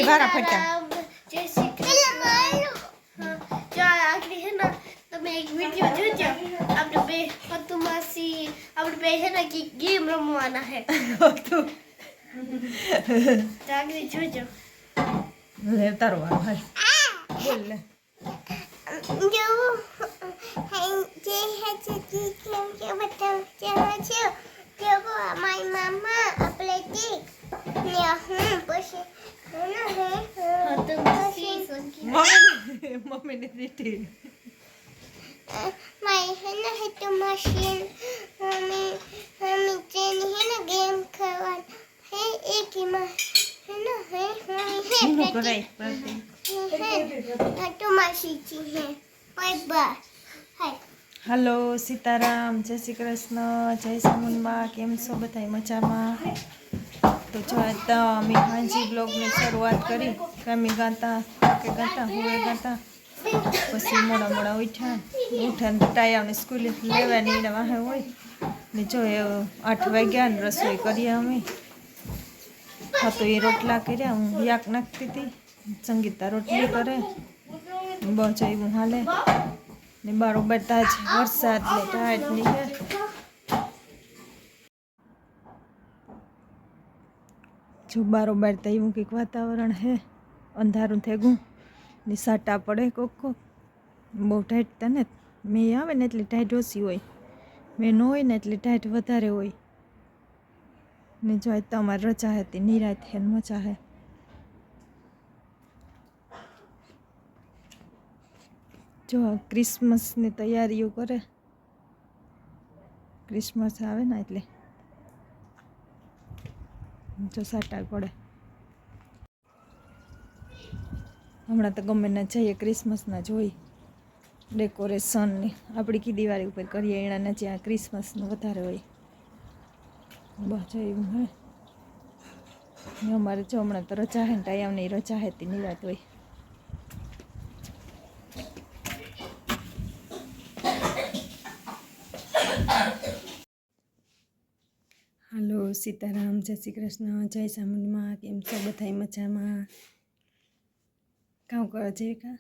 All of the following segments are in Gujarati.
ભાઈ વારા ફરતા જય શ્રી કૃષ્ણ જો આખરી હે ને તમે એક વિડિયો જોજો આપણે બે ફતુ માસી આપણે બે હે ને કે ગેમ રમવાના હે તું આખરી જોજો લે તારો વારો હાલ બોલ લે જો જે હે જે કેમ કે બતાવ છે જો મારી મામા આપણે જી ને હું પછી ફતુ માસી મમ્મી ને દીધી મારી હે ને ફતુ માસી મમ્મી જેની હે ને ગેમ ખેલવા હે એક માં હે ને હે શું કરાય ફતુ માસી જી હે બાય બાય હાય હાલો સીતારામ જય શ્રી કૃષ્ણ જય સામુંડમાં કેમ છો બધા મજામાં તો જો તો અમે હાંજી બ્લોગની શરૂઆત કરી અમે ગાતા કે ગાતા હું ગાતા પછી મોડા ઉઠ્યા ટાયાને સ્કૂલે લેવાની એને વાહે હોય ને જો 8 વાગ્યા ને રસોઈ કરીએ અમે હા તો એ રોટલા કર્યા હું યાક નાખતી હતી સંગીતા રોટલી કરે બસ એવું હાલે ને બરોબર તાજ વરસાદ ને ટાઈટ ની જો બરોબર તો એવું કંઈક વાતાવરણ હે અંધારું થઈ ગયું ને સાટા પડે કોક બહુ ટાઈટ તા ને મેં આવે ને એટલી ટાઈટ ઓછી હોય મેં ન હોય ને એટલી ટાઈટ વધારે હોય ને જો તમારે રજા હતી નિરાત હે મજા હે જો ક્રિસમસની તૈયારીઓ કરે ક્રિસમસ આવે ને એટલે જો સાટા પડે હમણાં તો ગમે ના જઈએ ક્રિસમસના જોઈ ડેકોરેશનની આપણી કી દિવાળી ઉપર કરીએ એના જ્યાં ક્રિસમસનું વધારે હોય બસ એવું હે ને અમારે જો હમણાં તો રજા હે ને ટાઈમની રજા હે તે નિરાત હોય હાલો સીતારામ જય શ્રી કૃષ્ણ જય સામુંડમાં કેમ છો બધાય મજામાં કામ કરો જેવિકા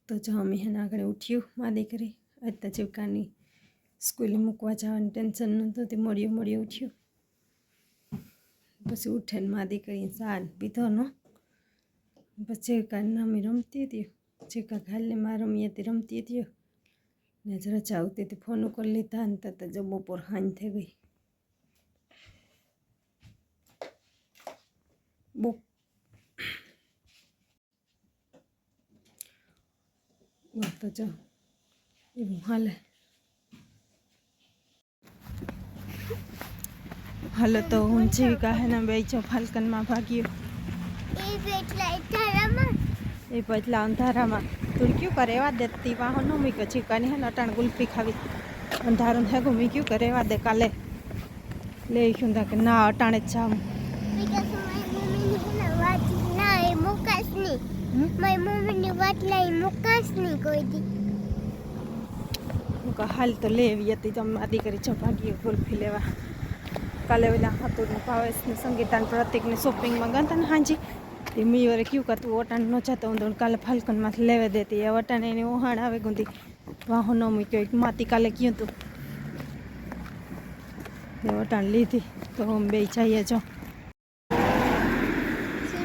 તો જો અમે એના આગળ ઉઠ્યું મા દીકરી આજ તો જીવકાની સ્કૂલે મૂકવા જવાનું ટેન્શન નહોતું તે મોડીએ ઉઠ્યું પછી ઉઠે ને મા દીકરી સાન પીધો નો પછી જીવકાને અમે રમતી હતી જીવકા ખાલી માં રમીએ તે રમતી હતી ને જ રજા આવતી હતી ફોન કરી લીધા ને તો જો બપોર હાંજ થઈ ગઈ તો જો એવું હાલે હાલો તો હું જીવિકા હે ને બે જો ફાલ્કનમાં ભાગ્યો એ પતલા અંધારામાં તું ક્યું કરે એવા દેતી વાહન ન મૂક્યો જીવકાની હે ને અટાણ ગુલ્ફી ખાવી અંધારું હે ગમી ક્યું કરે એવા દે કાલે લે શું કે ના અટાણે જ જાઉં હાલ તો લેવી હતી તમે આદિ કરી છો ભાગીએ ગુલ્ફી લેવા કાલે ઓલા હતું ને ભાવેશને સંગીતાને પ્રતિકને શોપિંગમાં ગયા ને હાજી તે મીવરે ક્યું કરતું ઓટાણ ન જતો હું કાલે ફાલ્કનમાંથી લેવા દેતી એ ઓટાણે એની ઓહાણ આવે ગુંદી વાહો ન મૂક્યો એક માતી કાલે કહ્યું હતું એ ઓટાણ લીધી તો અમે બે જઈએ જો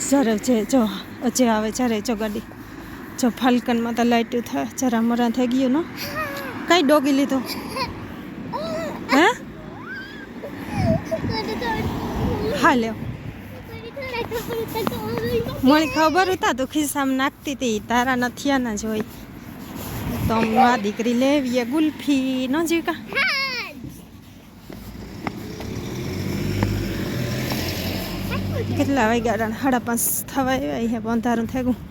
સર છે જો અજે આવે જ્યારે જો ગાડી જો ફાલ્કનમાં તો લાઈટ થાય જરા મરા થઈ ગયું ને કઈ ડોગી લીધો હે હા લ્યો મને ખબર હતા તું ખિસ્સામાં નાખતી હતી તારા નથિયાના જ હોય તો આ દીકરી લેવીએ ગુલ્ફી ન જીવકા કેટલા વાગ્યા 5:30 થવા આવ્યા અહીંયા અંધારું થઈ ગયું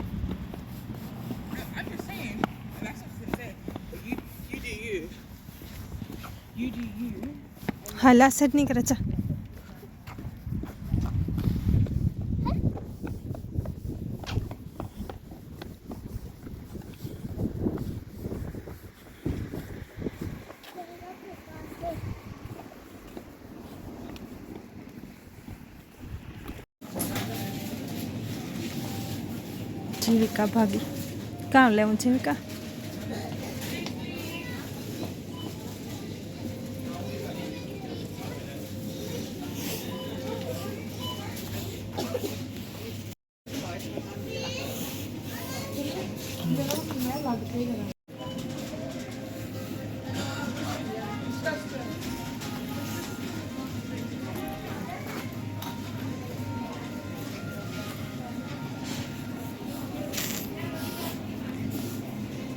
હાલા સેટ નહીં કરે ચા જીવિકા ભાગી કામ લેવું જીવિકા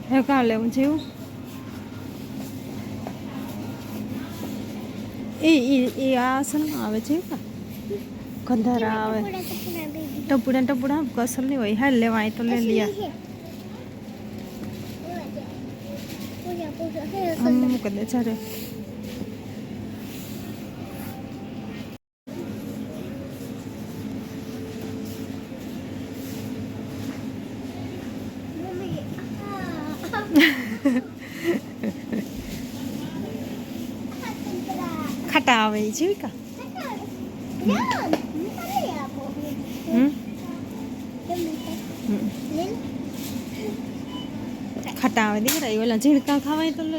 હવે કામ લેવું જેવું એ આ અસલમાં આવે છે કા કંધારા આવે ટપુડા અસલ નહીં હોય હાલ લેવા અહીં તો લઈ લિયા મૂકી દે ચારે ખાટા આવે એ જીવિકા ખાટા આવે દીકરા એ ઓલા ઝીણકા ખાવાય તો લે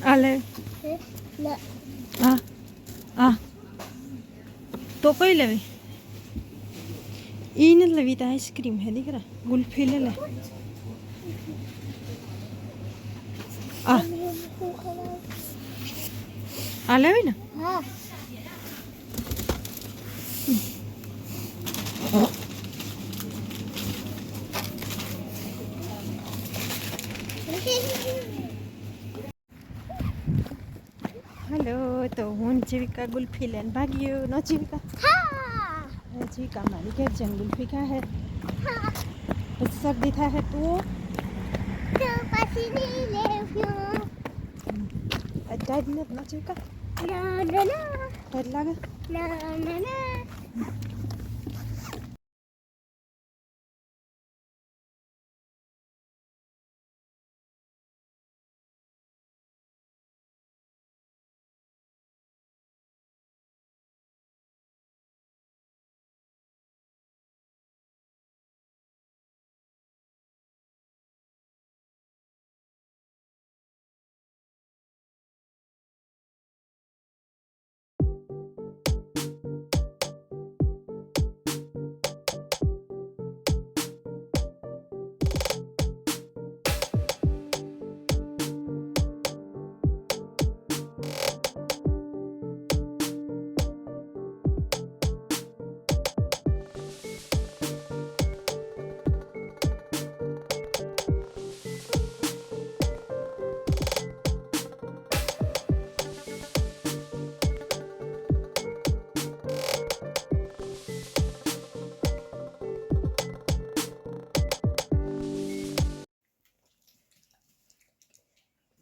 આલે હા તો કઈ લેવી એ નથી લેવી તો આઈસ્ક્રીમ હે દીકરા ગુલ્ફી લે લે આ લેવી ને हेलो तो हूँ जीविका गुल्फी लेन भाग्यो न जीविका जीविका मारी घर जन गुल्फी का है सर्दी था है तो टाइट नहीं न जीविका टाइट लगा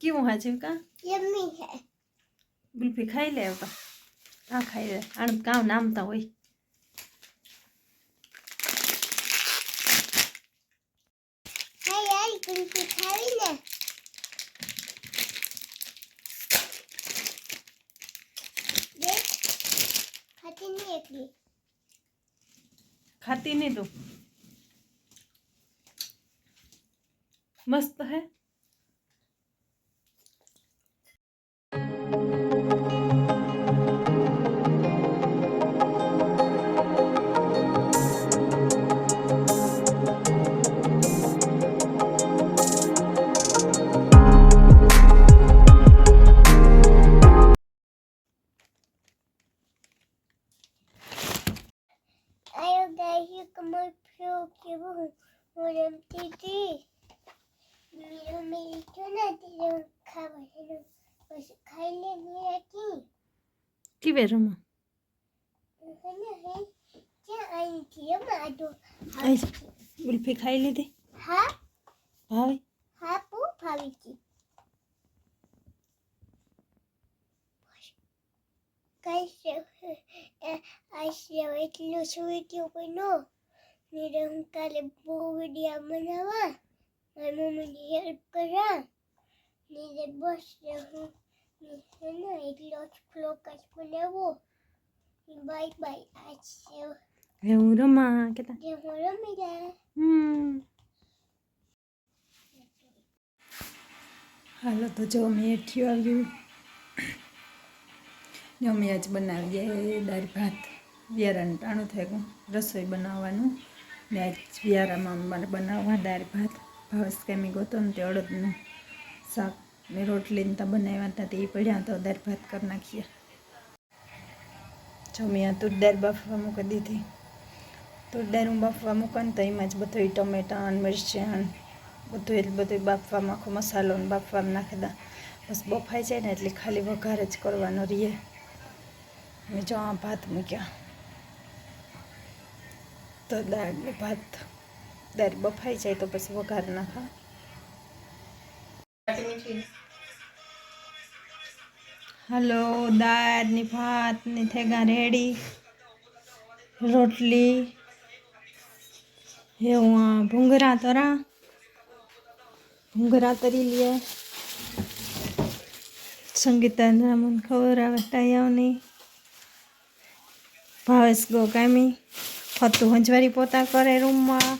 क्यों है जीविका यम्मी है गुल्फी खाई ले तो हाँ खाई ले आन काम नाम तो वही हाय कुल्फी खावी ना देख खाती नहीं एकली खाती नहीं तो मस्त है आयो गाइस ये कमर फ्लो के वो रमती थी मेरी क्यों ना तेरे खावा है बस खाई ले मेरा की वे रमो है ना है क्या आई थी मैं तो गुल्फी खाई ले दे हाँ भाई हाँ पू भाभी की એટલો શું વિડીયો કોઈ નો ને હું કાલે બહુ વિડીયો બનાવવા મારી મમ્મીની હેલ્પ કરા ને બસ હું એટલો જ ફ્લોક જ બનાવો બાય બાય આજ હવે હું રમા કેતા જે હું રમી ગયા હાલો તો જો મેં એઠ્યું આવ્યું ને અમે આજ બનાવીએ દાળ ભાત વ્યારાનું ટાણું થઈ ગયું રસોઈ બનાવવાનું ને આજ વ્યારામાં અમારે બનાવવા દાળ ભાત ભાવસ કેમી ગોતો ને તે અડદનું શાક ને રોટલી ને ત્યાં બનાવ્યા હતા તે પડ્યા તો દાળ ભાત કરી નાખીએ જો મેં આ તુર દાળ બાફવા મૂકી દીધી તુર દાળ હું બાફવા મૂકું ને તો એમાં જ બધું ટમેટાં મરચાં બધું બાફવામાં આખો મસાલો ને બાફવામાં નાખી દા બસ બફાઈ જાય ને એટલે ખાલી વઘાર જ કરવાનો રહીએ મેં જો આ ભાત મૂક્યા તો દાળ ભાત દાળ બફાઈ જાય તો પછી વઘાર નાખા હલો દાળ ની ભાત ની થેગા રેડી રોટલી એવું ભૂંગરા તરી લે સંગીતા મને ખબર આવે ટાયાઓની ભાવેશ ગો કામી ફતું હંજવારી પોતા કરે રૂમમાં